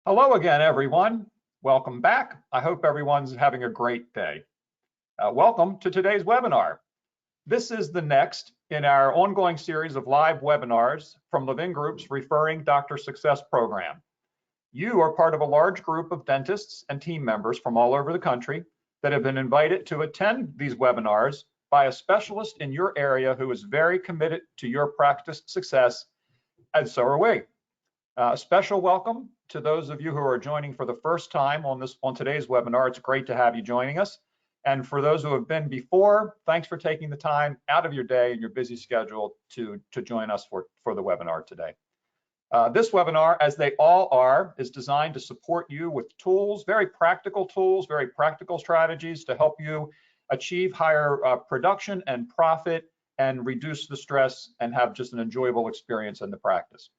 Hello again, everyone. Welcome back. I hope everyone's having a great day. Welcome to today's webinar. This is the next in our ongoing series of live webinars from Levin Group's Referring Doctor Success program. You are part of a large group of dentists and team members from all over the country that have been invited to attend these webinars by a specialist in your area who is very committed to your practice success, and so are we. A special welcome to those of you who are joining for the first time on today's webinar. It's great to have you joining us. And for those who have been before, thanks for taking the time out of your day and your busy schedule to join us for the webinar today. This webinar, as they all are, is designed to support you with tools, very practical strategies to help you achieve higher production and profit and reduce the stress and have just an enjoyable experience in the practice.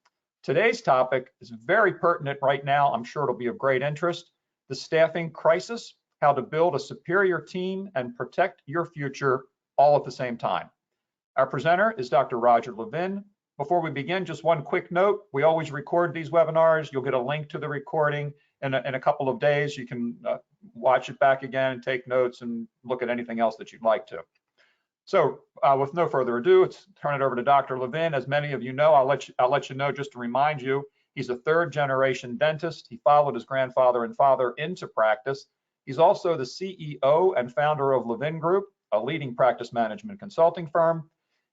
Today's topic is very pertinent right now. I'm sure it'll be of great interest. The staffing crisis, how to build a superior team and protect your future all at the same time. Our presenter is Dr. Roger Levin. Before we begin, just one quick note. We always record these webinars. You'll get a link to the recording in a couple of days. You can watch it back again and take notes and look at anything else that you'd like to. So with no further ado, let's turn it over to Dr. Levin. As many of you know, I'll let you know just to remind you, he's a third-generation dentist. He followed his grandfather and father into practice. He's also the CEO and founder of Levin Group, a leading practice management consulting firm.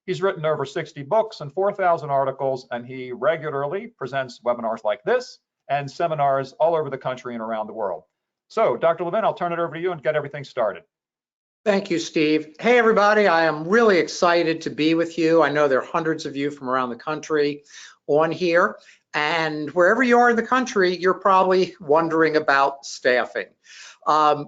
He's written over 60 books and 4,000 articles, and he regularly presents webinars like this and seminars all over the country and around the world. So, Dr. Levin, I'll turn it over to you and get everything started. Thank you, Steve. Hey, everybody. I am really excited to be with you. I know there are hundreds of you from around the country on here. And wherever you are in the country, you're probably wondering about staffing.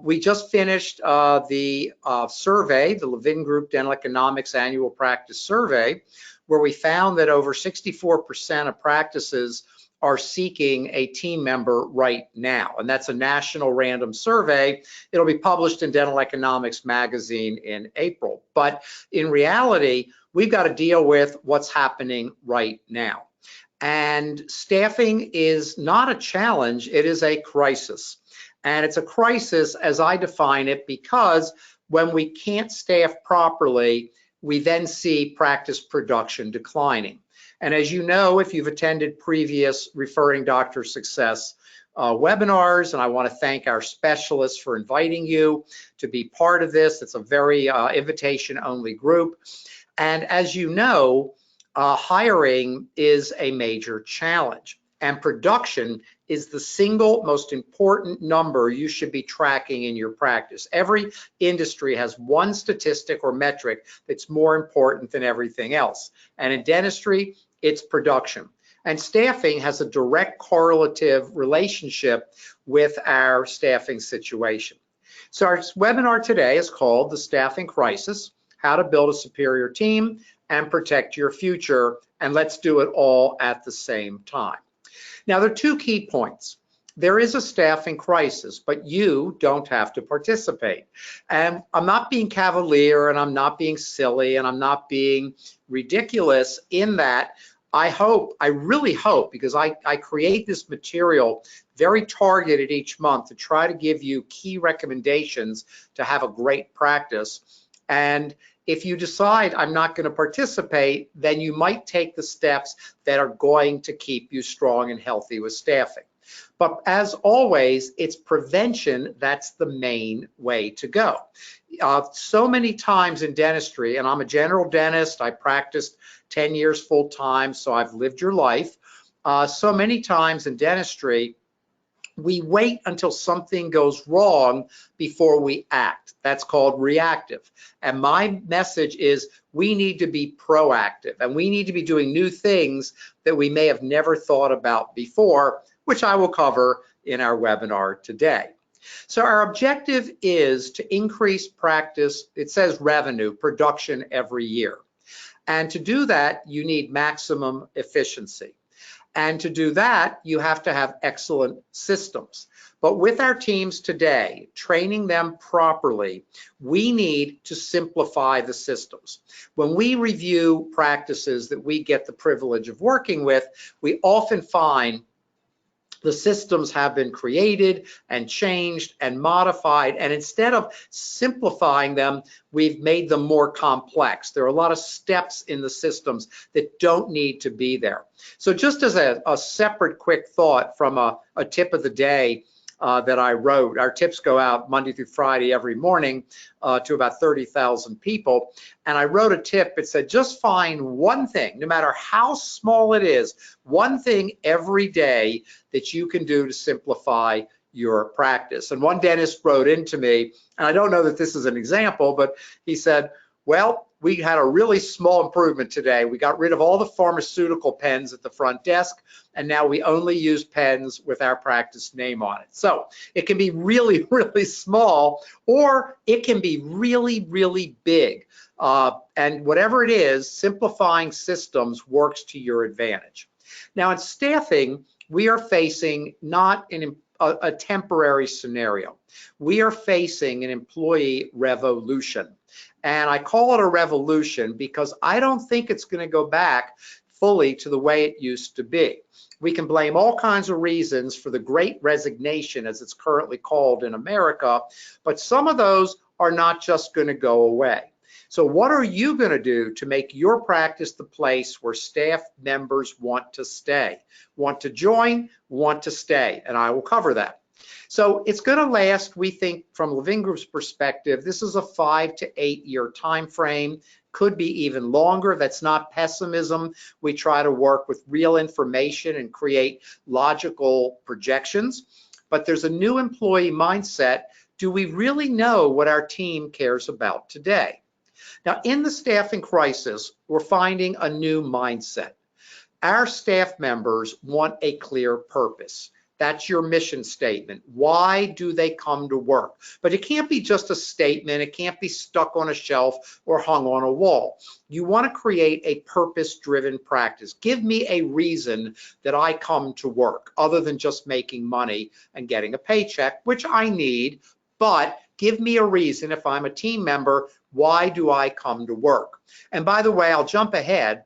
We just finished the survey, the Levin Group Dental Economics Annual Practice Survey, where we found that over 64% of practices are seeking a team member right now. And that's a national random survey. It'll be published in Dental Economics magazine in April. But in reality, we've got to deal with what's happening right now. And staffing is not a challenge, it is a crisis. And it's a crisis as I define it, because when we can't staff properly, we then see practice production declining. And as you know, if you've attended previous Referring Doctor Success webinars, and I want to thank our specialists for inviting you to be part of this. It's a very invitation-only group. And as you know, hiring is a major challenge, and production is the single most important number you should be tracking in your practice. Every industry has one statistic or metric that's more important than everything else. And in dentistry, it's production. And staffing has a direct correlative relationship with our staffing situation. So our webinar today is called The Staffing Crisis, How to Build a Superior Team and Protect Your Future. And let's do it all at the same time. Now, there are two key points. There is a staffing crisis, but you don't have to participate. And I'm not being cavalier, and I'm not being silly, and I'm not being ridiculous in that I really hope, because I create this material very targeted each month to try to give you key recommendations to have a great practice. And if you decide I'm not going to participate, then you might take the steps that are going to keep you strong and healthy with staffing. But as always, it's prevention that's the main way to go. So many times in dentistry, and I'm a general dentist, I practiced 10 years full time, so I've lived your life. So many times in dentistry, we wait until something goes wrong before we act. That's called reactive. And my message is we need to be proactive, and we need to be doing new things that we may have never thought about before, which I will cover in our webinar today. So our objective is to increase practice, it says revenue, production every year. And to do that, you need maximum efficiency. And to do that, you have to have excellent systems. But with our teams today, training them properly, we need to simplify the systems. When we review practices that we get the privilege of working with, we often find The systems have been created and changed and modified, and instead of simplifying them, we've made them more complex. There are a lot of steps in the systems that don't need to be there. So just as a separate quick thought from a tip of the day that I wrote, our tips go out Monday through Friday every morning to about 30,000 people. And I wrote a tip. It said, just find one thing, no matter how small it is, one thing every day that you can do to simplify your practice. And one dentist wrote into me, and I don't know that this is an example, but he said, well, we had a really small improvement today. We got rid of all the pharmaceutical pens at the front desk, and now we only use pens with our practice name on it. So it can be really, really small, or it can be really, really big. And whatever it is, simplifying systems works to your advantage. Now in staffing, we are facing not a temporary scenario. We are facing an employee revolution. And I call it a revolution because I don't think it's going to go back fully to the way it used to be. We can blame all kinds of reasons for the great resignation, as it's currently called in America, but some of those are not just going to go away. So what are you going to do to make your practice the place where staff members want to stay, want to join, want to stay? And I will cover that. So it's going to last, we think, from Levin Group's perspective, this is a 5 to 8 year time frame, could be even longer. That's not pessimism. We try to work with real information and create logical projections. But there's a new employee mindset. Do we really know what our team cares about today? Now, in the staffing crisis, we're finding a new mindset. Our staff members want a clear purpose. That's your mission statement. Why do they come to work? But it can't be just a statement. It can't be stuck on a shelf or hung on a wall. You want to create a purpose-driven practice. Give me a reason that I come to work other than just making money and getting a paycheck, which I need, but give me a reason if I'm a team member, why do I come to work? And by the way, I'll jump ahead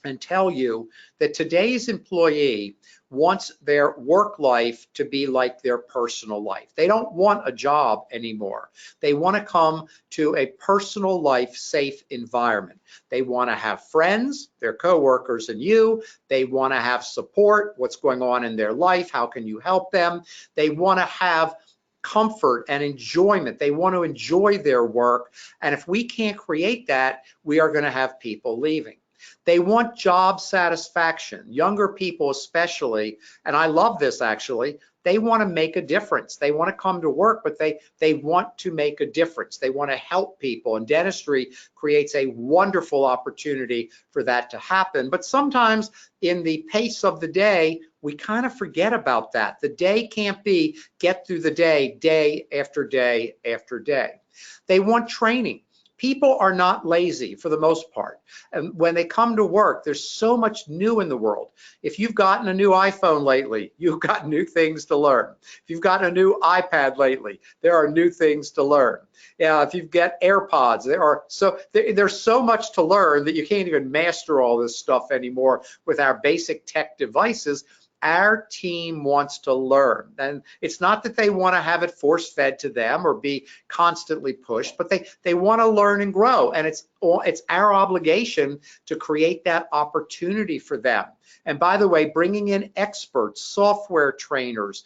and tell you that today's employee wants their work life to be like their personal life. They don't want a job anymore. They want to come to a personal life safe environment. They want to have friends, their coworkers and you. They want to have support, what's going on in their life, how can you help them? They want to have comfort and enjoyment. They want to enjoy their work. And if we can't create that, we are going to have people leaving. They want job satisfaction. Younger people especially, and I love this actually, they want to make a difference. They want to come to work, but they want to make a difference. They want to help people, and dentistry creates a wonderful opportunity for that to happen. But sometimes in the pace of the day, we kind of forget about that. The day can't be get through the day, day after day after day. They want training. People are not lazy for the most part. And when they come to work, there's so much new in the world. If you've gotten a new iPhone lately, you've got new things to learn. If you've gotten a new iPad lately, there are new things to learn. If you've got AirPods, there's so much to learn that you can't even master all this stuff anymore with our basic tech devices. Our team wants to learn, and it's not that they want to have it force-fed to them or be constantly pushed, but they want to learn and grow, and it's our obligation to create that opportunity for them. And by the way, bringing in experts, software trainers,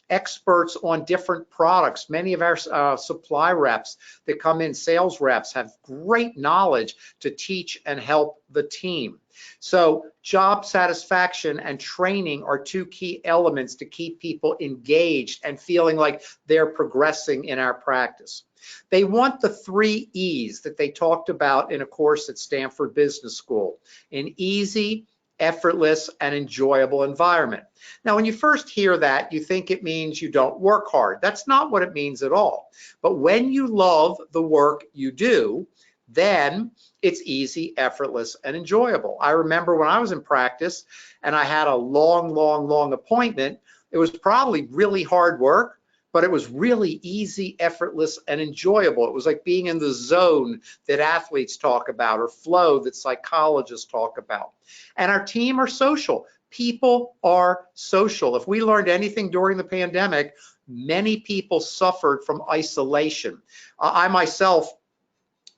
experts on different products. Many of our supply reps that come in, sales reps, have great knowledge to teach and help the team. So job satisfaction and training are two key elements to keep people engaged and feeling like they're progressing in our practice. They want the 3 E's that they talked about in a course at Stanford Business School: an easy, effortless, and enjoyable environment. Now, when you first hear that, you think it means you don't work hard. That's not what it means at all. But when you love the work you do, then it's easy, effortless, and enjoyable. I remember when I was in practice and I had a long appointment, it was probably really hard work, but it was really easy, effortless, and enjoyable. It was like being in the zone that athletes talk about, or flow that psychologists talk about. And our team are social. People are social. If we learned anything during the pandemic, many people suffered from isolation. I myself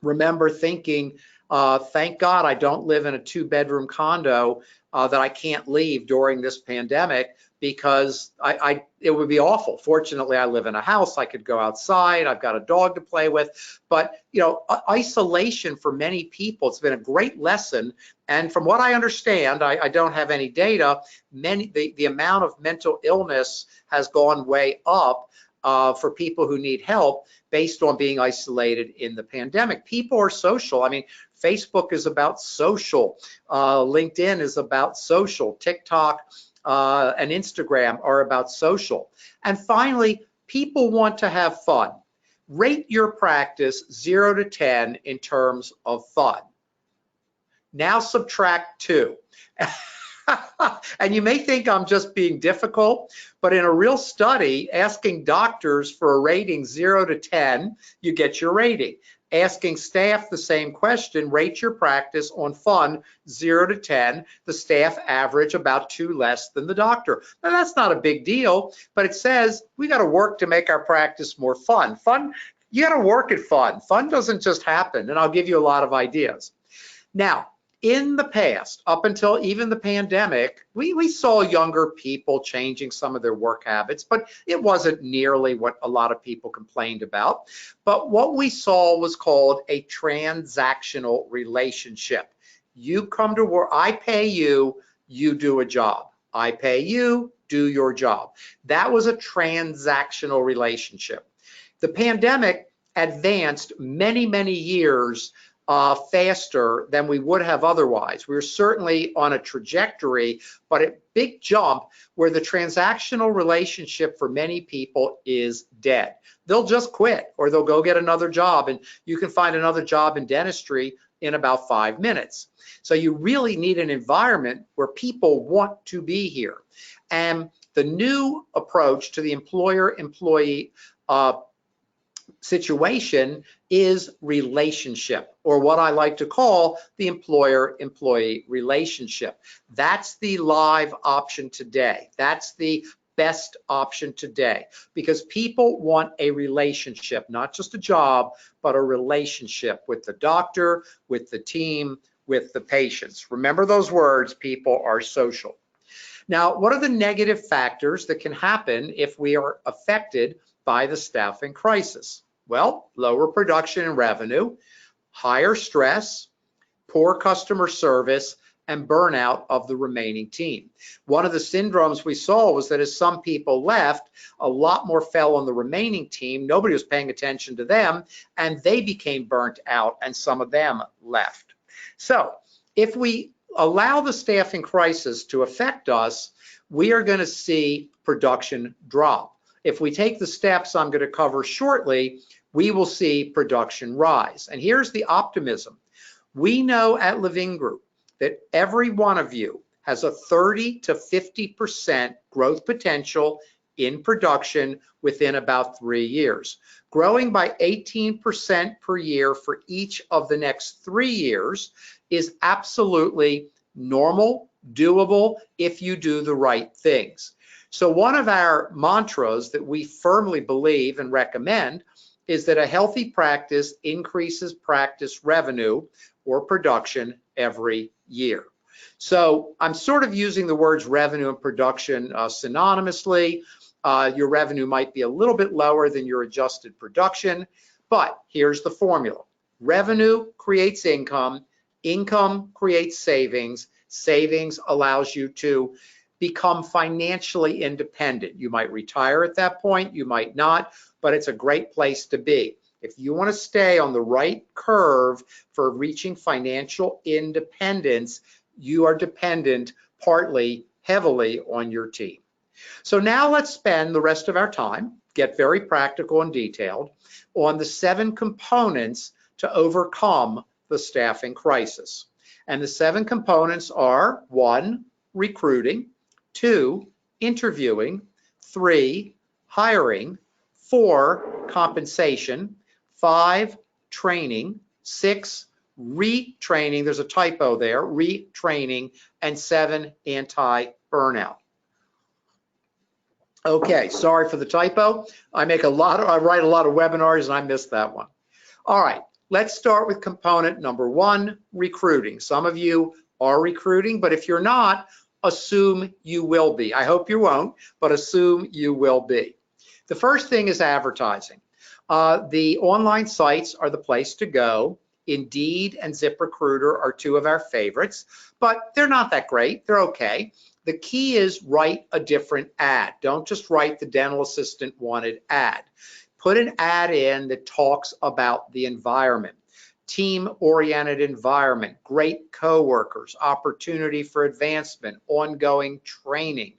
remember thinking, thank God I don't live in a 2-bedroom condo that I can't leave during this pandemic, because it would be awful. Fortunately, I live in a house. I could go outside. I've got a dog to play with. But isolation for many people, it's been a great lesson. And from what I understand, I don't have any data, the amount of mental illness has gone way up for people who need help based on being isolated in the pandemic. People are social. I mean, Facebook is about social. LinkedIn is about social. TikTok and Instagram are about social. And finally, people want to have fun. Rate your practice 0 to 10 in terms of fun. Now subtract 2. And you may think I'm just being difficult, but in a real study, asking doctors for a rating 0 to 10, you get your rating. Asking staff the same question, rate your practice on fun 0 to 10, the staff average about 2 less than the doctor. Now that's not a big deal, but it says we got to work to make our practice more fun. Fun, you got to work at fun. Fun doesn't just happen, and I'll give you a lot of ideas. Now, in the past, up until even the pandemic, we saw younger people changing some of their work habits, but it wasn't nearly what a lot of people complained about. But what we saw was called a transactional relationship. You come to work, I pay you, you do a job. I pay you, do your job. That was a transactional relationship. The pandemic advanced many, many years faster than we would have otherwise. We're certainly on a trajectory, but a big jump where the transactional relationship for many people is dead. They'll just quit, or they'll go get another job, and you can find another job in dentistry in about 5 minutes. So you really need an environment where people want to be here. And the new approach to the employer-employee situation is relationship, or what I like to call the employer-employee relationship. That's the live option today. That's the best option today, because people want a relationship, not just a job, but a relationship with the doctor, with the team, with the patients. Remember those words, people are social. Now, what are the negative factors that can happen if we are affected by the staffing crisis? Well, lower production and revenue, higher stress, poor customer service, and burnout of the remaining team. One of the syndromes we saw was that as some people left, a lot more fell on the remaining team. Nobody was paying attention to them, and they became burnt out, and some of them left. So if we allow the staffing crisis to affect us, we are going to see production drop. If we take the steps I'm going to cover shortly, we will see production rise. And here's the optimism. We know at Levin Group that every one of you has a 30 to 50% growth potential in production within about 3 years. Growing by 18% per year for each of the next 3 years is absolutely normal, doable, if you do the right things. So one of our mantras that we firmly believe and recommend is that a healthy practice increases practice revenue or production every year. So I'm sort of using the words revenue and production synonymously. Your revenue might be a little bit lower than your adjusted production, but here's the formula. Revenue creates income, income creates savings, savings allows you to become financially independent. You might retire at that point, you might not, but it's a great place to be. If you want to stay on the right curve for reaching financial independence, you are dependent partly, heavily on your team. So now let's spend the rest of our time, get very practical and detailed, on the 7 components to overcome the staffing crisis. And the 7 components are: 1, recruiting; 2, interviewing; 3, hiring; 4, compensation; 5, training; 6, retraining, there's a typo there, retraining, and 7, anti-burnout. Okay, sorry for the typo. I write a lot of webinars and I missed that one. All right, let's start with component number 1, recruiting. Some of you are recruiting, but if you're not, assume you will be. I hope you won't, but assume you will be. The first thing is advertising. The online sites are the place to go. Indeed and ZipRecruiter are 2 of our favorites, but they're not that great. They're okay. The key is write a different ad. Don't just write the dental assistant wanted ad. Put an ad in that talks about the environment, team-oriented environment, great coworkers, opportunity for advancement, ongoing training,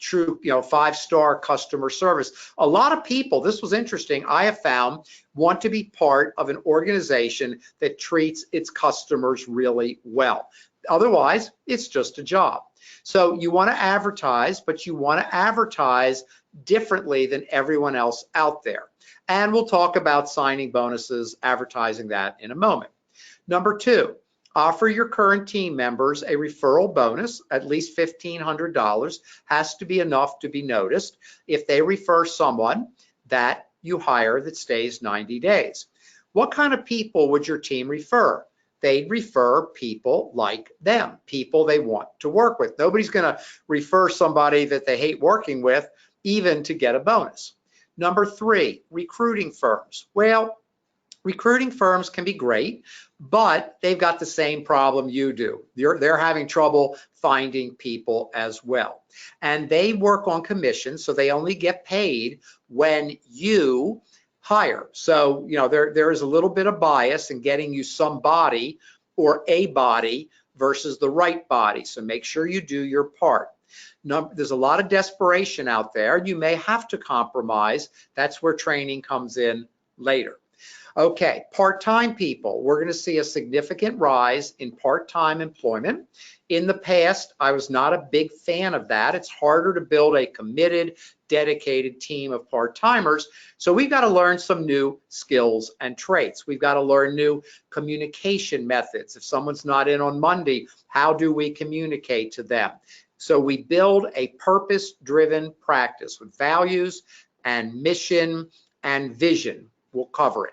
true, 5-star customer service. A lot of people, this was interesting, I have found, want to be part of an organization that treats its customers really well. Otherwise, it's just a job. So you want to advertise, but you want to advertise differently than everyone else out there. And we'll talk about signing bonuses, advertising that in a moment. Number 2, offer your current team members a referral bonus. At least $1,500 has to be enough to be noticed if they refer someone that you hire that stays 90 days. What kind of people would your team refer? They'd refer people like them, people they want to work with. Nobody's going to refer somebody that they hate working with, even to get a bonus. Number 3, recruiting firms. Well, recruiting firms can be great, but they've got the same problem you do. They're having trouble finding people as well. And they work on commission, so they only get paid when you hire. So, there is a little bit of bias in getting you somebody or a body versus the right body. So make sure you do your part. There's a lot of desperation out there. You may have to compromise. That's where training comes in later. Okay, part-time people. We're going to see a significant rise in part-time employment. In the past, I was not a big fan of that. It's harder to build a committed, dedicated team of part-timers. So we've got to learn some new skills and traits. We've got to learn new communication methods. If someone's not in on Monday, how do we communicate to them? So we build a purpose-driven practice with values and mission and vision. We'll cover it.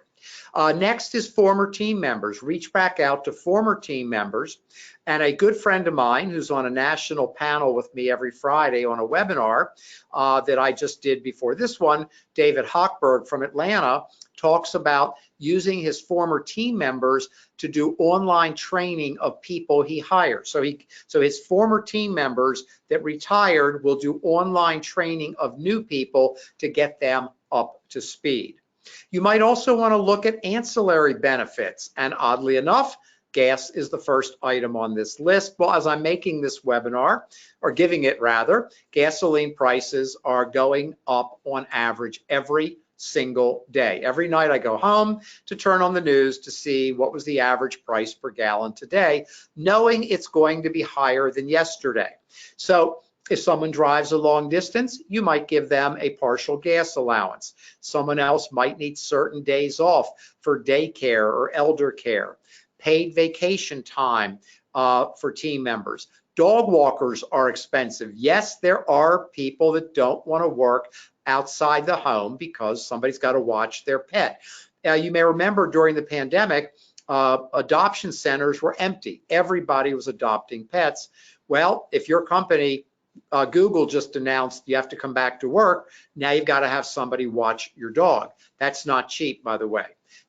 Next is former team members. Reach back out to former team members. And a good friend of mine who's on a national panel with me every Friday on a webinar that I just did before this one, David Hochberg from Atlanta, talks about using his former team members to do online training of people he hires. So his former team members that retired will do online training of new people to get them up to speed. You might also want to look at ancillary benefits, and oddly enough, gas is the first item on this list. Well, as I'm making this webinar, or giving it rather, gasoline prices are going up on average every single day. Every night I go home to turn on the news to see what was the average price per gallon today, knowing it's going to be higher than yesterday. So if someone drives a long distance, you might give them a partial gas allowance. Someone else might need certain days off for daycare or elder care. Paid vacation time for team members. Dog walkers are expensive. Yes, there are people that don't want to work outside the home because somebody's got to watch their pet. You may remember during the pandemic, adoption centers were empty. Everybody was adopting pets. Well, if your company, Google just announced you have to come back to work, now you've got to have somebody watch your dog. That's not cheap, by the way.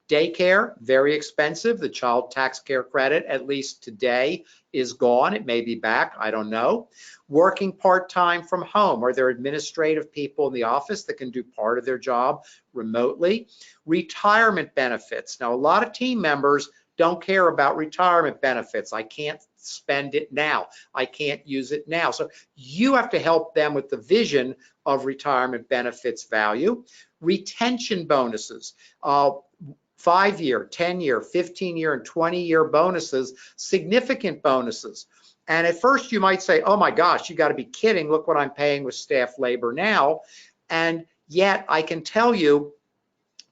Daycare, very expensive. The child tax care credit, at least today, is gone. It may be back, I don't know. Working part-time from home. Are there administrative people in the office that can do part of their job remotely? Retirement benefits. Now, a lot of team members don't care about retirement benefits. I can't spend it now. I can't use it now. So you have to help them with the vision of retirement benefits value. Retention bonuses. 5-year, 10-year, 15-year, and 20-year bonuses, significant bonuses. And at first you might say, oh my gosh, you got to be kidding. Look what I'm paying with staff labor now. And yet I can tell you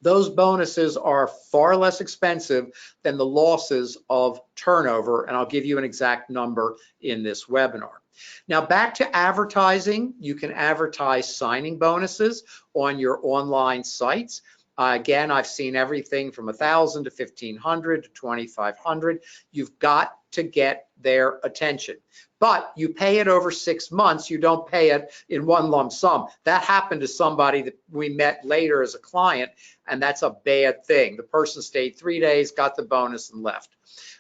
Those bonuses are far less expensive than the losses of turnover, and I'll give you an exact number in this webinar. Now back to advertising. You can advertise signing bonuses on your online sites. Again, I've seen everything from 1,000 to 1,500 to 2,500. You've got to get their attention. But you pay it over 6 months. You don't pay it in one lump sum. That happened to somebody that we met later as a client, and that's a bad thing. The person stayed 3 days, got the bonus, and left.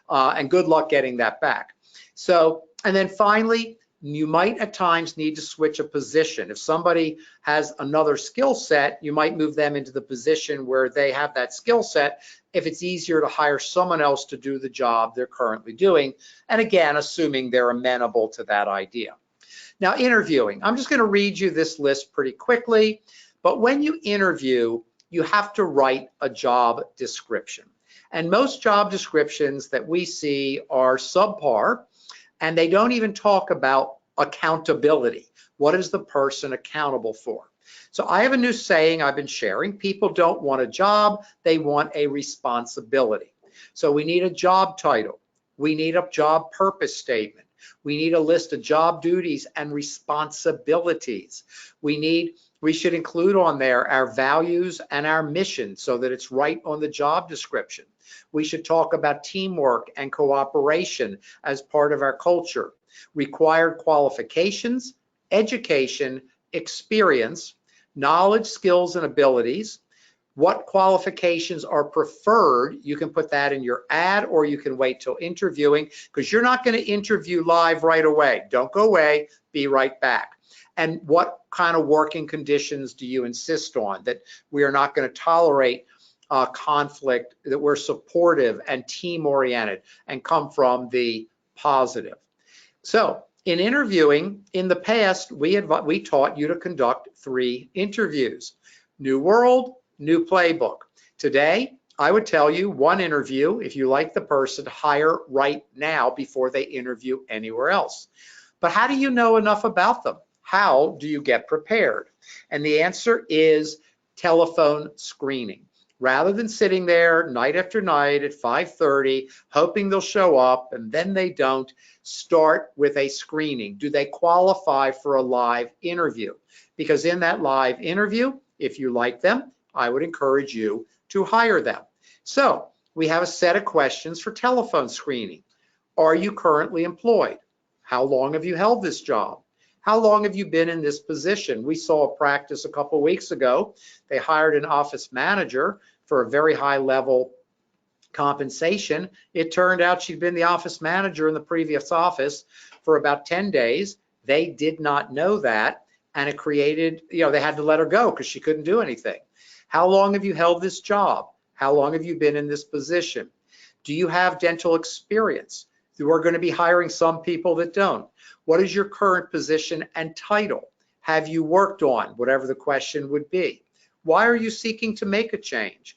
And good luck getting that back. So, and then finally, you might at times need to switch a position. If somebody has another skill set, you might move them into the position where they have that skill set if it's easier to hire someone else to do the job they're currently doing. And again, assuming they're amenable to that idea. Now, interviewing. I'm just going to read you this list pretty quickly, but when you interview, you have to write a job description. And most job descriptions that we see are subpar, and they don't even talk about accountability. What is the person accountable for? So I have a new saying I've been sharing. People don't want a job, they want a responsibility. So we need a job title. We need a job purpose statement. We need a list of job duties and responsibilities. We should include on there our values and our mission so that it's right on the job description. We should talk about teamwork and cooperation as part of our culture, required qualifications, education, experience, knowledge, skills, and abilities. What qualifications are preferred? You can put that in your ad, or you can wait till interviewing, because you're not going to interview live right away. Don't go away, be right back. And what kind of working conditions do you insist on? That we are not going to tolerate conflict, that we're supportive and team-oriented and come from the positive. So in interviewing, in the past, we taught you to conduct 3 interviews. New world, new playbook. Today, I would tell you 1 interview. If you like the person, hire right now before they interview anywhere else. But how do you know enough about them? How do you get prepared? And the answer is telephone screening. Rather than sitting there night after night at 5:30, hoping they'll show up and then they don't, start with a screening. Do they qualify for a live interview? Because in that live interview, if you like them, I would encourage you to hire them. So we have a set of questions for telephone screening. Are you currently employed? How long have you held this job? How long have you been in this position? We saw a practice a couple of weeks ago. They hired an office manager for a very high level compensation. It turned out she'd been the office manager in the previous office for about 10 days. They did not know that, and it created, they had to let her go because she couldn't do anything. How long have you held this job? How long have you been in this position? Do you have dental experience? We're going to be hiring some people that don't. What is your current position and title? Have you worked on, whatever the question would be? Why are you seeking to make a change?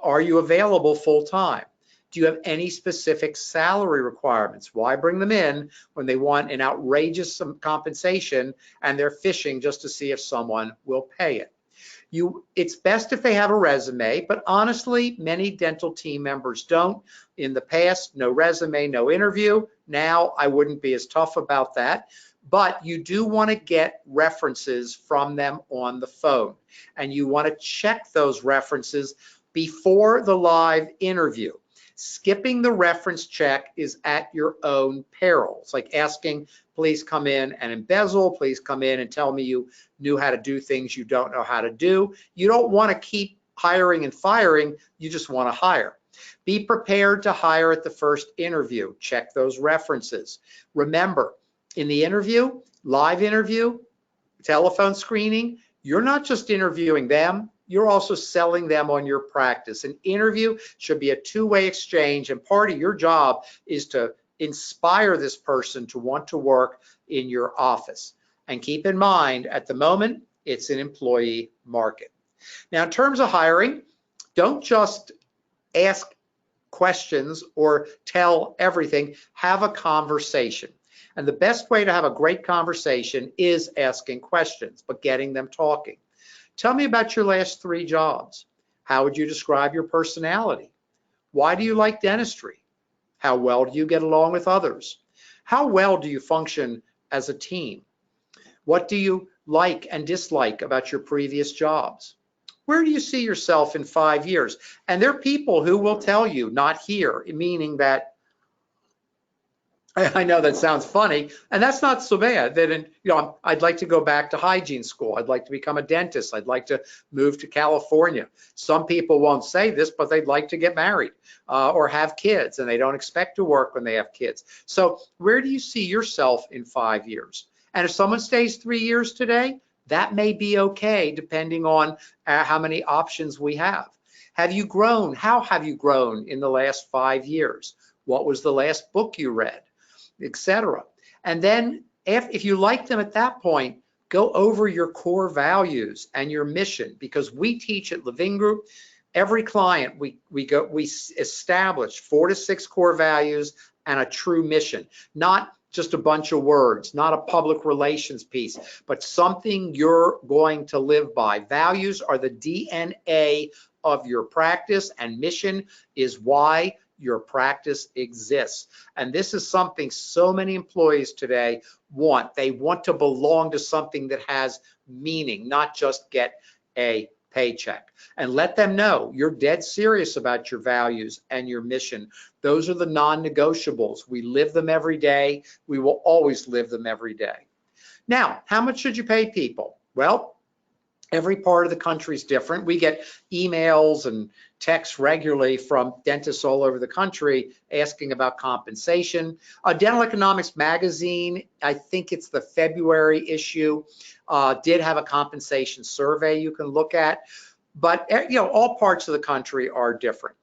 Are you available full time? Do you have any specific salary requirements? Why bring them in when they want an outrageous compensation and they're fishing just to see if someone will pay it? It's best if they have a resume, but honestly, many dental team members don't. In the past, no resume, no interview. Now, I wouldn't be as tough about that, but you do want to get references from them on the phone, and you want to check those references before the live interview. Skipping the reference check is at your own peril. It's like asking, please come in and embezzle, please come in and tell me you knew how to do things you don't know how to do. You don't want to keep hiring and firing, you just want to hire. Be prepared to hire at the first interview. Check those references. Remember, in the interview, live interview, telephone screening, you're not just interviewing them, you're also selling them on your practice. An interview should be a two-way exchange, and part of your job is to inspire this person to want to work in your office. And keep in mind, at the moment, it's an employee market. Now, in terms of hiring, don't just ask questions or tell everything, have a conversation. And the best way to have a great conversation is asking questions, but getting them talking. Tell me about your last 3 jobs. How would you describe your personality? Why do you like dentistry? How well do you get along with others? How well do you function as a team? What do you like and dislike about your previous jobs? Where do you see yourself in 5 years? And there are people who will tell you, not here, meaning that, I know that sounds funny, and that's not so bad. That, I'd like to go back to hygiene school. I'd like to become a dentist. I'd like to move to California. Some people won't say this, but they'd like to get married or have kids, and they don't expect to work when they have kids. So where do you see yourself in 5 years? And if someone stays 3 years today, that may be okay, depending on how many options we have. Have you grown? How have you grown in the last 5 years? What was the last book you read? Etc. And then if you like them at that point, go over your core values and your mission, because we teach at Levin Group, every client we establish 4 to 6 core values and a true mission, not just a bunch of words, not a public relations piece, but something you're going to live by. Values are the DNA of your practice, and mission is why your practice exists. And this is something so many employees today want. They want to belong to something that has meaning, not just get a paycheck. And let them know you're dead serious about your values and your mission. Those are the non-negotiables. We live them every day. We will always live them every day. Now, how much should you pay people? Well, every part of the country is different. We get emails and texts regularly from dentists all over the country asking about compensation. Dental Economics magazine, I think it's the February issue, did have a compensation survey you can look at. But all parts of the country are different.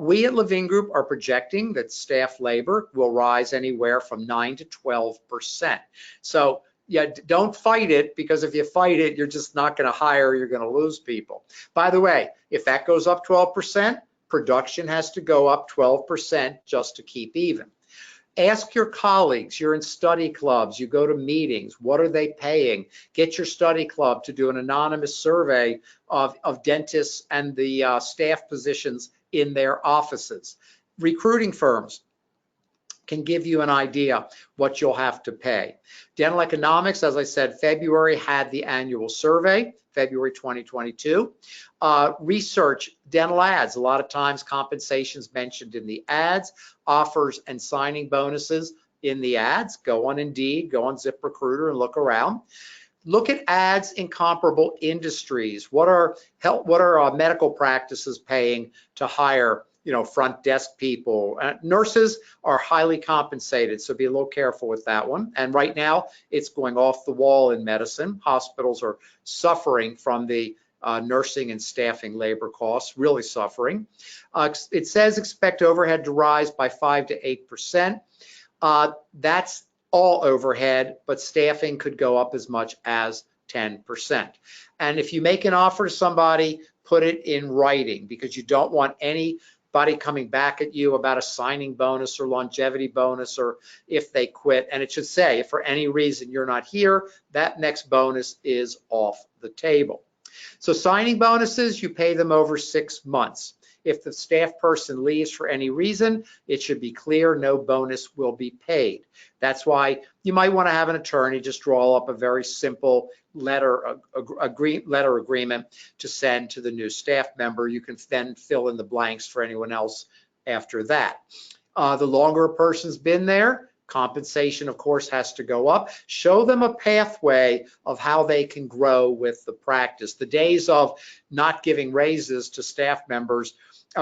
We at Levin Group are projecting that staff labor will rise anywhere from 9 to 12%. So yeah, don't fight it, because if you fight it, you're just not going to hire, you're going to lose people. By the way, if that goes up 12%, production has to go up 12% just to keep even. Ask your colleagues, you're in study clubs, you go to meetings, what are they paying? Get your study club to do an anonymous survey of dentists and the staff positions in their offices. Recruiting firms can give you an idea what you'll have to pay. Dental Economics, as I said, February had the annual survey, February 2022. Research, dental ads, a lot of times compensations mentioned in the ads, offers and signing bonuses in the ads. Go on Indeed, go on ZipRecruiter and look around. Look at ads in comparable industries. What are medical practices paying to hire front desk people? Nurses are highly compensated, so be a little careful with that one. And right now, it's going off the wall in medicine. Hospitals are suffering from the nursing and staffing labor costs, really suffering. It says expect overhead to rise by 5 to 8%. That's all overhead, but staffing could go up as much as 10%. And if you make an offer to somebody, put it in writing, because you don't want anybody coming back at you about a signing bonus or longevity bonus, or if they quit. And it should say, if for any reason you're not here, that next bonus is off the table. So signing bonuses, you pay them over 6 months. If the staff person leaves for any reason, it should be clear no bonus will be paid. That's why you might want to have an attorney just draw up a very simple letter agreement to send to the new staff member. You can then fill in the blanks for anyone else after that. The longer a person's been there, compensation, of course, has to go up. Show them a pathway of how they can grow with the practice. The days of not giving raises to staff members,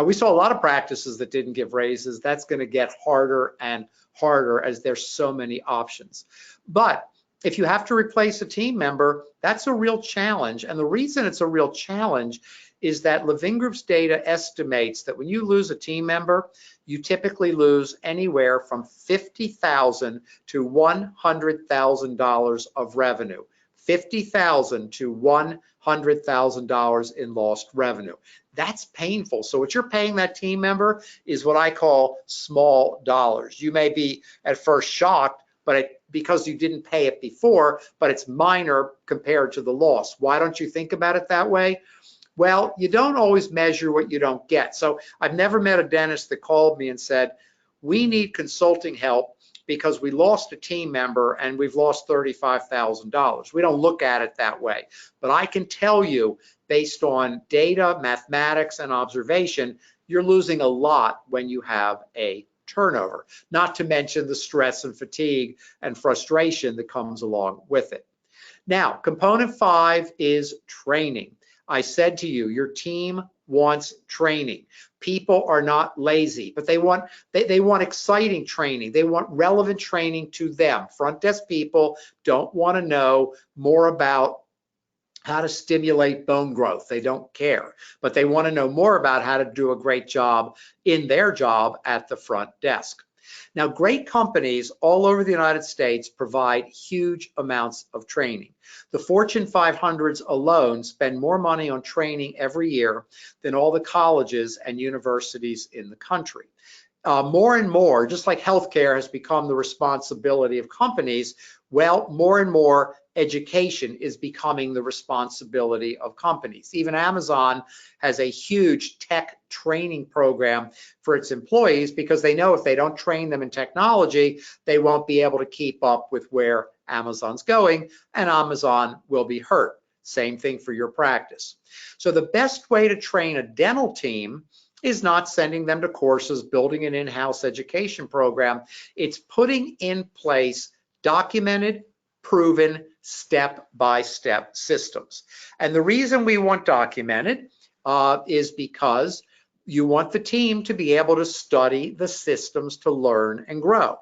we saw a lot of practices that didn't give raises. That's going to get harder and harder as there's so many options. But if you have to replace a team member, that's a real challenge. And the reason it's a real challenge is that Levin Group's data estimates that when you lose a team member, you typically lose anywhere from $50,000 to $100,000 of revenue. $50,000 to $100,000 in lost revenue. That's painful. So what you're paying that team member is what I call small dollars. You may be at first shocked, but because you didn't pay it before, but it's minor compared to the loss. Why don't you think about it that way? Well, you don't always measure what you don't get. So I've never met a dentist that called me and said, we need consulting help because we lost a team member and we've lost $35,000. We don't look at it that way. But I can tell you, based on data, mathematics, and observation, you're losing a lot when you have a turnover, not to mention the stress and fatigue and frustration that comes along with it. Now, component 5 is training. I said to you, your team wants training. People are not lazy, but they want exciting training. They want relevant training to them. Front desk people don't want to know more about how to stimulate bone growth. They don't care, but they want to know more about how to do a great job in their job at the front desk. Now, great companies all over the United States provide huge amounts of training. The Fortune 500s alone spend more money on training every year than all the colleges and universities in the country. More and more, just like healthcare has become the responsibility of companies, well, more and more education is becoming the responsibility of companies. Even Amazon has a huge tech training program for its employees because they know if they don't train them in technology, they won't be able to keep up with where Amazon's going, and Amazon will be hurt. Same thing for your practice. So the best way to train a dental team is not sending them to courses, building an in-house education program. It's putting in place documented, proven, step-by-step systems. And the reason we want documented is because you want the team to be able to study the systems to learn and grow.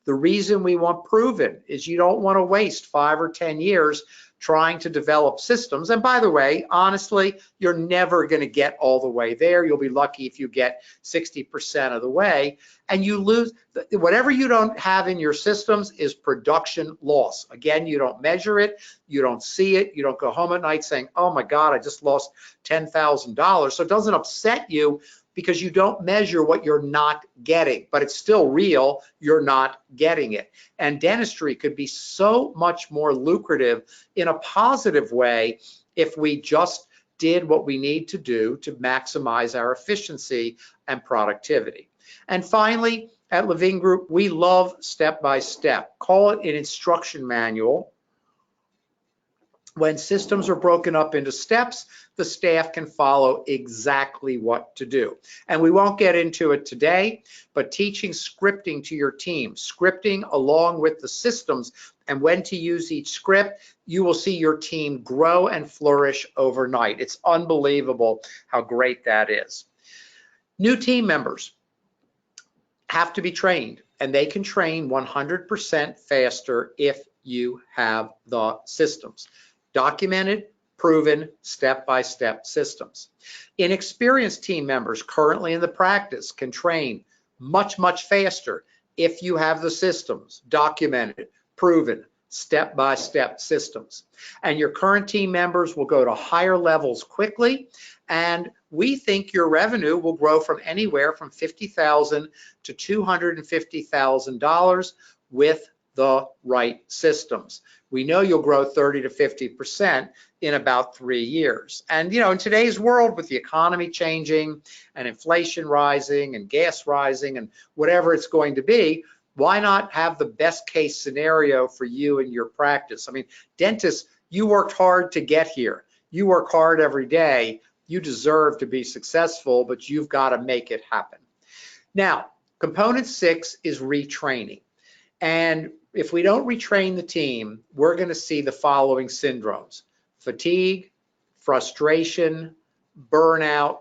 The reason we want proven is you don't want to waste 5 or 10 years trying to develop systems. And by the way, honestly, you're never going to get all the way there. You'll be lucky if you get 60% of the way, and you lose. Whatever you don't have in your systems is production loss. Again, you don't measure it, you don't see it, you don't go home at night saying, oh my God, I just lost $10,000. So it doesn't upset you because you don't measure what you're not getting, but it's still real, you're not getting it. And dentistry could be so much more lucrative in a positive way if we just did what we need to do to maximize our efficiency and productivity. And finally, at Levin Group, we love step-by-step. Call it an instruction manual. When systems are broken up into steps, the staff can follow exactly what to do. And we won't get into it today, but teaching scripting to your team, scripting along with the systems and when to use each script, you will see your team grow and flourish overnight. It's unbelievable how great that is. New team members have to be trained, and they can train 100% faster if you have the systems. Documented, proven, step-by-step systems. Inexperienced team members currently in the practice can train much, much faster if you have the systems, documented, proven, step-by-step systems. And your current team members will go to higher levels quickly, and we think your revenue will grow from anywhere from $50,000 to $250,000 with the right systems. We know you'll grow 30 to 50% in about 3 years. And you know, in today's world, with the economy changing and inflation rising and gas rising and whatever it's going to be, why not have the best case scenario for you and your practice? I mean, dentists, you worked hard to get here. You work hard every day. You deserve to be successful, but you've got to make it happen. Now, component 6 is retraining. And if we don't retrain the team, we're going to see the following syndromes: fatigue, frustration, burnout,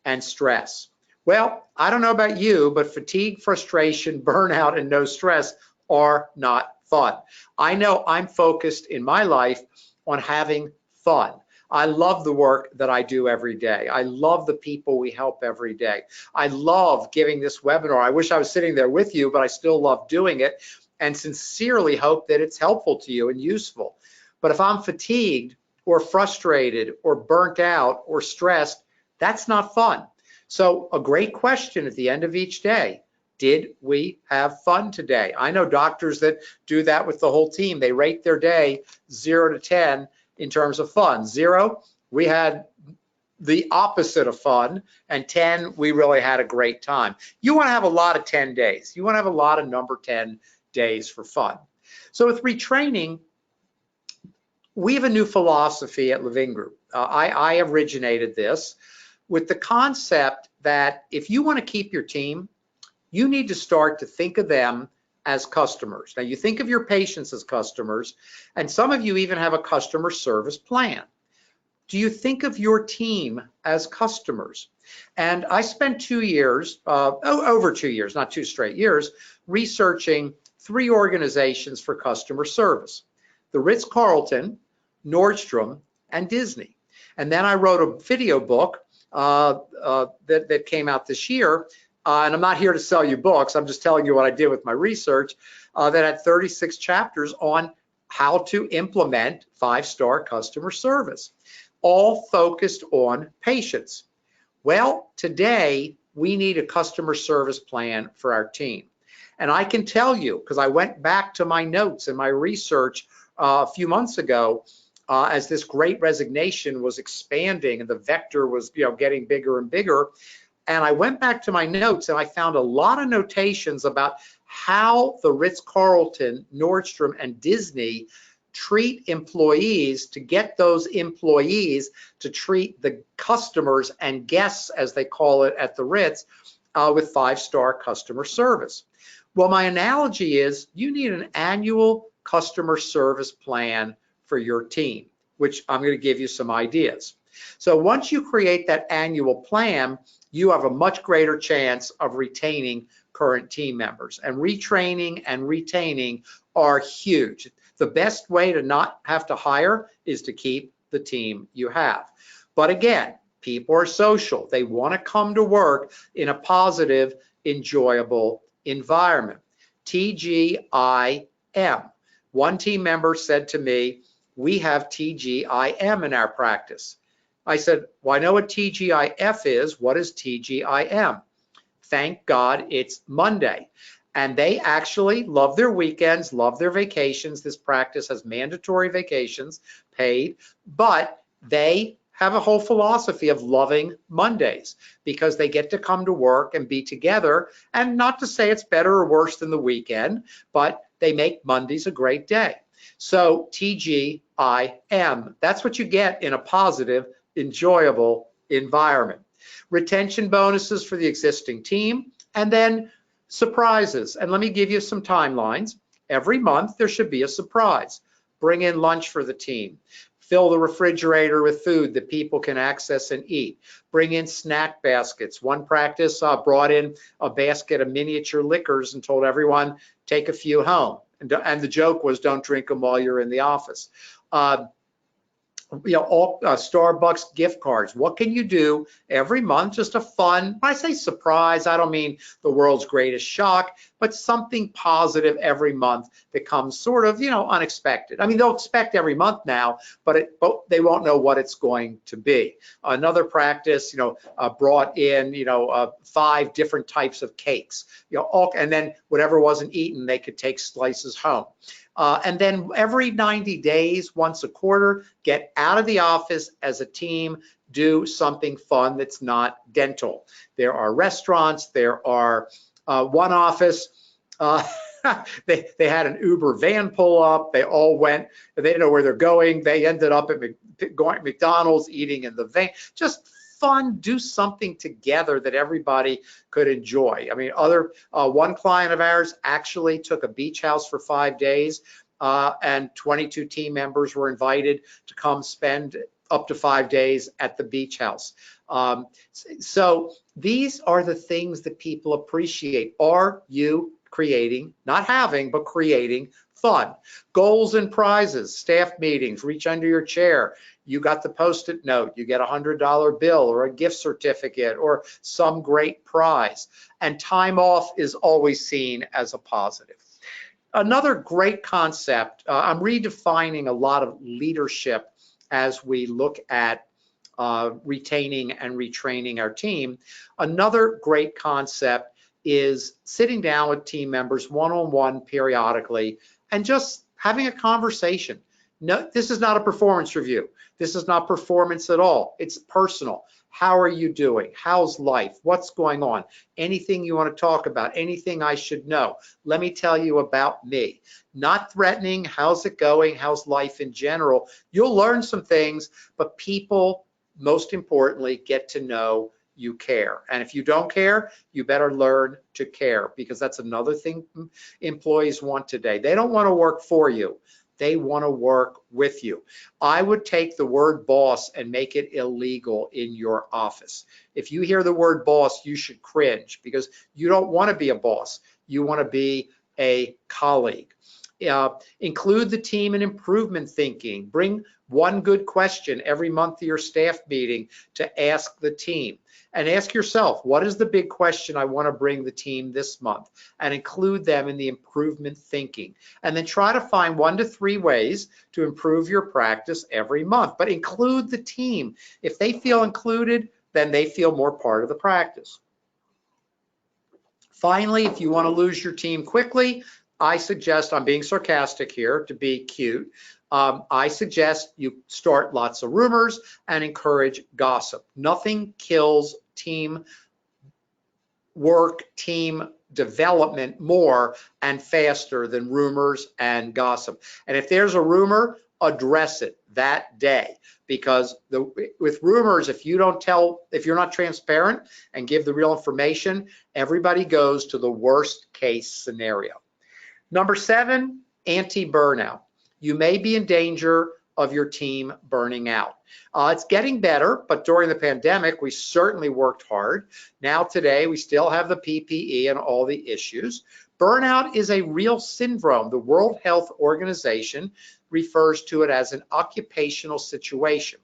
and stress. Well, I don't know about you, but fatigue, frustration, burnout, and no stress are not fun. I know I'm focused in my life on having fun. I love the work that I do every day. I love the people we help every day. I love giving this webinar. I wish I was sitting there with you, but I still love doing it and sincerely hope that it's helpful to you and useful. But if I'm fatigued or frustrated or burnt out or stressed, that's not fun. So a great question at the end of each day: did we have fun today? I know doctors that do that with the whole team. They rate their day 0 to 10 in terms of fun. 0, we had the opposite of fun, and 10, we really had a great time. You want to have a lot of 10 days. You want to have a lot of number 10 days for fun. So with retraining, we have a new philosophy at Levin Group. I originated this with the concept that if you want to keep your team, you need to start to think of them as customers. Now, you think of your patients as customers, and some of you even have a customer service plan. Do you think of your team as customers? And I spent 2 years, over 2 years, not 2 straight years, researching 3 organizations for customer service: the Ritz-Carlton, Nordstrom, and Disney. And then I wrote a video book that came out this year. And I'm not here to sell you books. I'm just telling you what I did with my research that had 36 chapters on how to implement 5-star customer service, all focused on patients. Well, today we need a customer service plan for our team. And I can tell you, because I went back to my notes and my research a few months ago, as this great resignation was expanding and the vector was, getting bigger and bigger. And I went back to my notes and I found a lot of notations about how the Ritz-Carlton, Nordstrom, and Disney treat employees to get those employees to treat the customers and guests, as they call it at the Ritz, with 5-star customer service. Well, my analogy is you need an annual customer service plan for your team, which I'm going to give you some ideas. So once you create that annual plan, you have a much greater chance of retaining current team members. And retraining and retaining are huge. The best way to not have to hire is to keep the team you have. But again, people are social. They want to come to work in a positive, enjoyable environment. TGIM. One team member said to me, "We have TGIM in our practice." I said, "Well, I know what TGIF is. What is TGIM?" Thank God it's Monday. And they actually love their weekends, love their vacations. This practice has mandatory vacations paid, but they have a whole philosophy of loving Mondays because they get to come to work and be together. And not to say it's better or worse than the weekend, but they make Mondays a great day. So TGIM, that's what you get in a positive, enjoyable environment. Retention bonuses for the existing team, and then surprises. And let me give you some timelines. Every month there should be a surprise. Bring in lunch for the team. Fill the refrigerator with food that people can access and eat. Bring in snack baskets. One practice brought in a basket of miniature liquors and told everyone, take a few home. And the joke was, don't drink them while you're in the office. All Starbucks gift cards. What can you do every month? Just a fun, when I say surprise, I don't mean the world's greatest shock, but something positive every month that comes sort of, unexpected. I mean, they'll expect every month now, but they won't know what it's going to be. Another practice, brought in, 5 different types of cakes, and then whatever wasn't eaten, they could take slices home. And then every 90 days, once a quarter, get out of the office as a team, do something fun that's not dental. There are restaurants, there are one office, they had an Uber van pull up, they all went, they didn't know where they're going, they ended up at McDonald's eating in the van. Just fun, do something together that everybody could enjoy. I mean, one client of ours actually took a beach house for 5 days, and 22 team members were invited to come spend up to 5 days at the beach house. So these are the things that people appreciate. Are you creating, not having, but creating fun? Goals and prizes, staff meetings, reach under your chair. You got the Post-it note, you get a $100 bill or a gift certificate or some great prize. And time off is always seen as a positive. Another great concept, I'm redefining a lot of leadership as we look at retaining and retraining our team. Another great concept is sitting down with team members one-on-one periodically and just having a conversation. No, this is not a performance review. This is not performance at all. It's personal. How are you doing? How's life? What's going on? Anything you want to talk about? Anything I should know? Let me tell you about me. Not threatening. How's it going? How's life in general? You'll learn some things, but people, most importantly, get to know you care. And if you don't care, you better learn to care, because that's another thing employees want today. They don't want to work for you. They want to work with you. I would take the word boss and make it illegal in your office. If you hear the word boss, you should cringe, because you don't want to be a boss. You want to be a colleague. Include the team in improvement thinking. Bring one good question every month to your staff meeting to ask the team. And ask yourself, what is the big question I want to bring the team this month? And include them in the improvement thinking. And then try to find 1 to 3 ways to improve your practice every month. But include the team. If they feel included, then they feel more part of the practice. Finally, if you want to lose your team quickly, I suggest, I'm being sarcastic here to be cute, I suggest you start lots of rumors and encourage gossip. Nothing kills team work, team development more and faster than rumors and gossip. And if there's a rumor, address it that day, because with rumors, if you're not transparent and give the real information, everybody goes to the worst case scenario. Number 7, anti-burnout. You may be in danger of your team burning out. It's getting better, but during the pandemic, we certainly worked hard. Now today, we still have the PPE and all the issues. Burnout is a real syndrome. The World Health Organization refers to it as an occupational situation.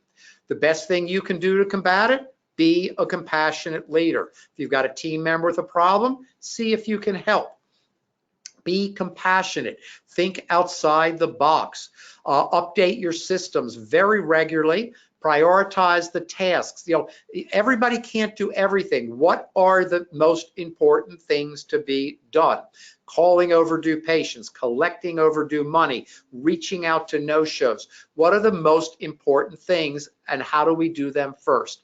The best thing you can do to combat it, be a compassionate leader. If you've got a team member with a problem, see if you can help. Be compassionate. Think outside the box. Update your systems very regularly. Prioritize the tasks. Everybody can't do everything. What are the most important things to be done? Calling overdue patients, collecting overdue money, reaching out to no-shows. What are the most important things, and how do we do them first?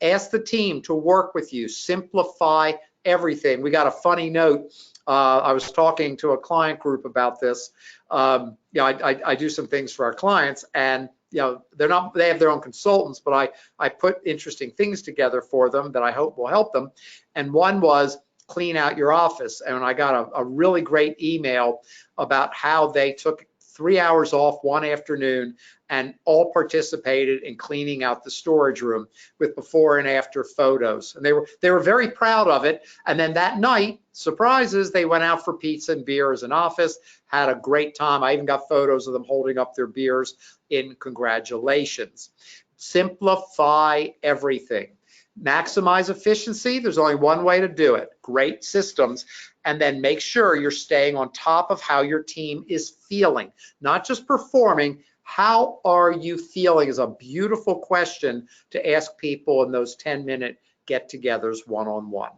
Ask the team to work with you. Simplify everything. We got a funny note. I was talking to a client group about this. I do some things for our clients, and they have their own consultants, but I put interesting things together for them that I hope will help them. And one was clean out your office. And I got a really great email about how they took 3 hours off one afternoon and all participated in cleaning out the storage room with before and after photos. And they were very proud of it. And then that night, surprises, they went out for pizza and beer as an office, had a great time. I even got photos of them holding up their beers in congratulations. Simplify everything. Maximize efficiency. There's only one way to do it. Great systems. And then make sure you're staying on top of how your team is feeling, not just performing. How are you feeling is a beautiful question to ask people in those 10-minute get-togethers one-on-one.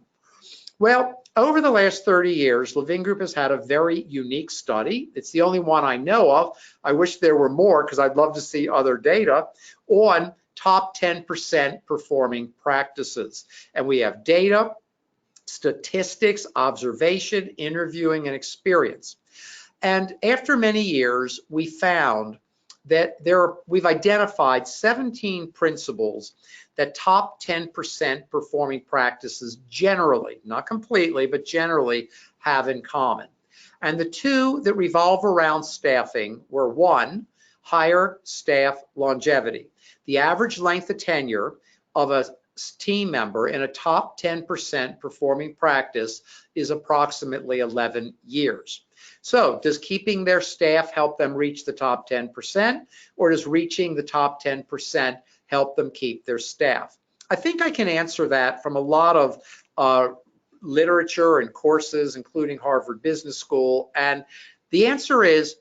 Well, over the last 30 years, Levin Group has had a very unique study. It's the only one I know of. I wish there were more, because I'd love to see other data on top 10% performing practices. And we have data, statistics, observation, interviewing, and experience. And after many years, we found that we've identified 17 principles that top 10% performing practices generally, not completely, but generally have in common. And the 2 that revolve around staffing were: 1, higher staff longevity. The average length of tenure of a team member in a top 10% performing practice is approximately 11 years. So does keeping their staff help them reach the top 10%, or does reaching the top 10% help them keep their staff? I think I can answer that from a lot of literature and courses, including Harvard Business School. And the answer is,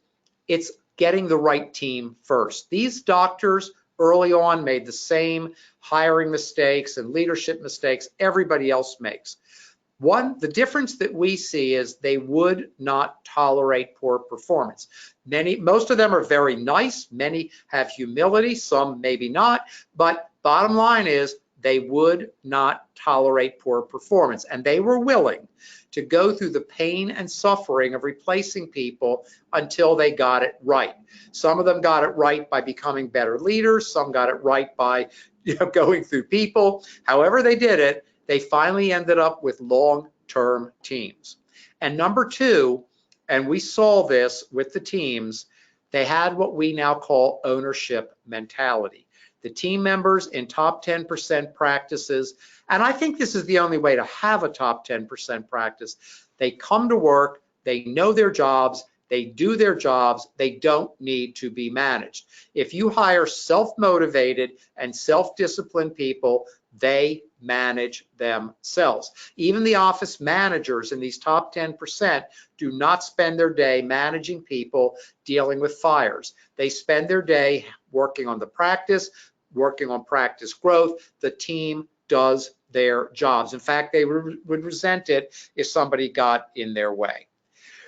it's getting the right team first. These doctors early on made the same hiring mistakes and leadership mistakes everybody else makes. The difference that we see is they would not tolerate poor performance. Most of them are very nice. Many have humility, some maybe not, but bottom line is they would not tolerate poor performance, and they were willing to go through the pain and suffering of replacing people until they got it right. Some of them got it right by becoming better leaders. Some got it right by going through people. However they did it, they finally ended up with long-term teams. And number two, and we saw this with the teams, they had what we now call ownership mentality. The team members in top 10% practices, and I think this is the only way to have a top 10% practice, they come to work, they know their jobs, they do their jobs, they don't need to be managed. If you hire self-motivated and self-disciplined people, they manage themselves. Even the office managers in these top 10% do not spend their day managing people dealing with fires. They spend their day working on the practice, working on practice growth. The team does their jobs. In fact, they would resent it if somebody got in their way.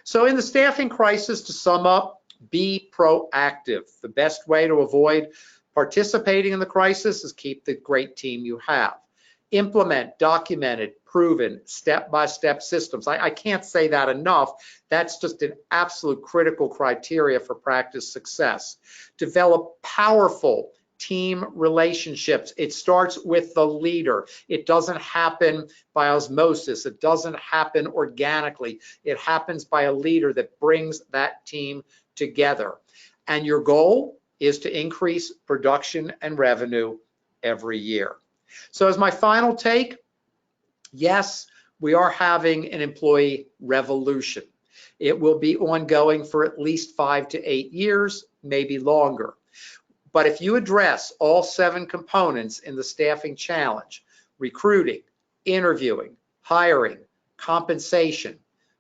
So in the staffing crisis, to sum up, be proactive. The best way to avoid participating in the crisis is keep the great team you have. Implement documented, proven, step-by-step systems. I can't say that enough. That's just an absolute critical criteria for practice success. Develop powerful team relationships. It starts with the leader. It doesn't happen by osmosis. It doesn't happen organically. It happens by a leader that brings that team together. And your goal is to increase production and revenue every year. So as my final take, yes, we are having an employee revolution. It will be ongoing for at least 5 to 8 years, maybe longer. But if you address all 7 components in the staffing challenge, recruiting, interviewing, hiring, compensation,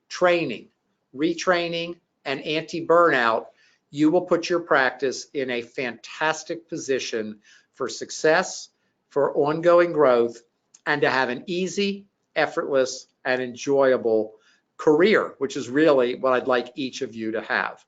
training, retraining, and anti-burnout, you will put your practice in a fantastic position for success, for ongoing growth, and to have an easy, effortless, and enjoyable career, which is really what I'd like each of you to have.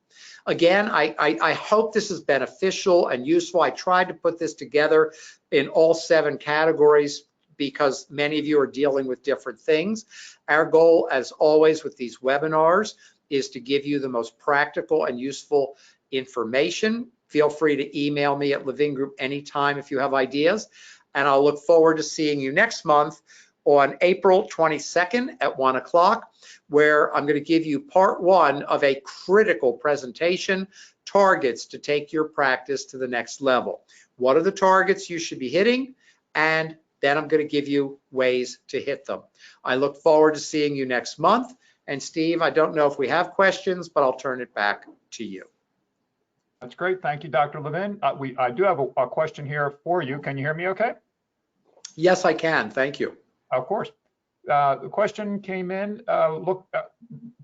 Again, I hope this is beneficial and useful. I tried to put this together in all 7 categories because many of you are dealing with different things. Our goal, as always with these webinars, is to give you the most practical and useful information. Feel free to email me at Levin Group anytime if you have ideas. And I'll look forward to seeing you next month on April 22nd at 1 o'clock, where I'm going to give you part 1 of a critical presentation, targets to take your practice to the next level. What are the targets you should be hitting? And then I'm going to give you ways to hit them. I look forward to seeing you next month. And Steve, I don't know if we have questions, but I'll turn it back to you. That's great. Thank you, Dr. Levin. I do have a question here for you. Can you hear me okay? Yes, I can. Thank you. Of course. The question came in,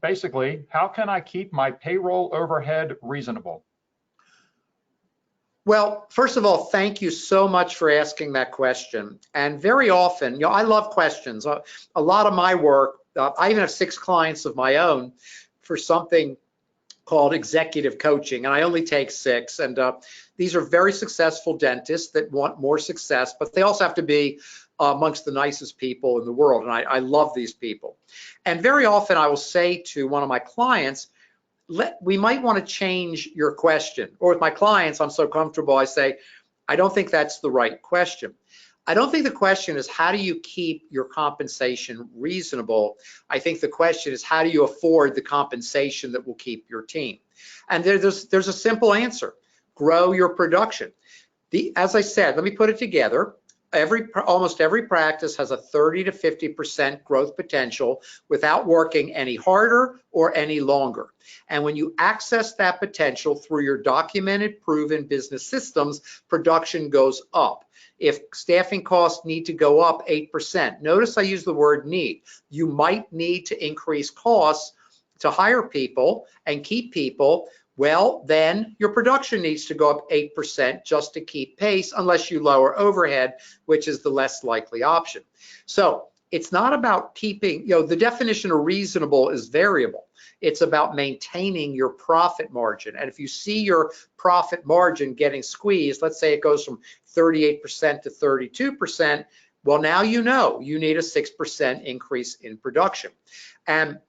basically, how can I keep my payroll overhead reasonable? Well, first of all, thank you so much for asking that question. And very often, I love questions. A lot of my work, I even have 6 clients of my own for something called executive coaching, and I only take 6. And these are very successful dentists that want more success, but they also have to be amongst the nicest people in the world, and I love these people. And very often I will say to one of my clients, we might want to change your question. Or with my clients, I'm so comfortable, I say, I don't think that's the right question. I don't think the question is, how do you keep your compensation reasonable? I think the question is, how do you afford the compensation that will keep your team? And there's a simple answer: grow your production. As I said, let me put it together. Almost every practice has a 30 to 50% growth potential without working any harder or any longer. And when you access that potential through your documented, proven business systems, production goes up. If staffing costs need to go up 8%, notice I use the word need. You might need to increase costs to hire people and keep people. Well, then your production needs to go up 8% just to keep pace, unless you lower overhead, which is the less likely option. So it's not about keeping, the definition of reasonable is variable. It's about maintaining your profit margin. And if you see your profit margin getting squeezed, let's say it goes from 38% to 32%, well, now you know you need a 6% increase in production. And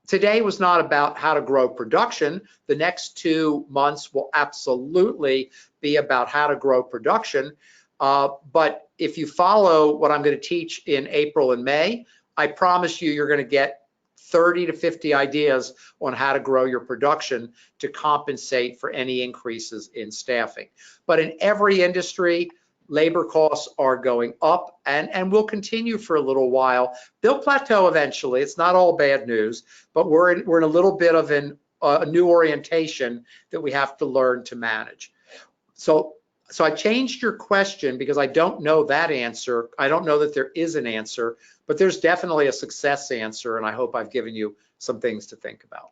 today was not about how to grow production. The next 2 months will absolutely be about how to grow production. But if you follow what I'm going to teach in April and May, I promise you, you're going to get 30 to 50 ideas on how to grow your production to compensate for any increases in staffing. But in every industry, labor costs are going up and will continue for a little while. They'll plateau eventually. It's not all bad news, but we're in a little bit of a new orientation that we have to learn to manage. So I changed your question because I don't know that answer. I don't know that there is an answer, but there's definitely a success answer, and I hope I've given you some things to think about.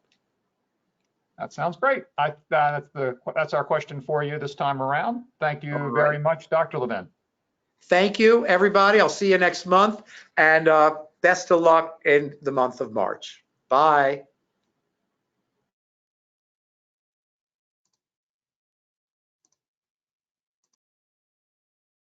That sounds great. That's our question for you this time around. Thank you All very right. much, Dr. Levin. Thank you, everybody. I'll see you next month, and best of luck in the month of March. Bye.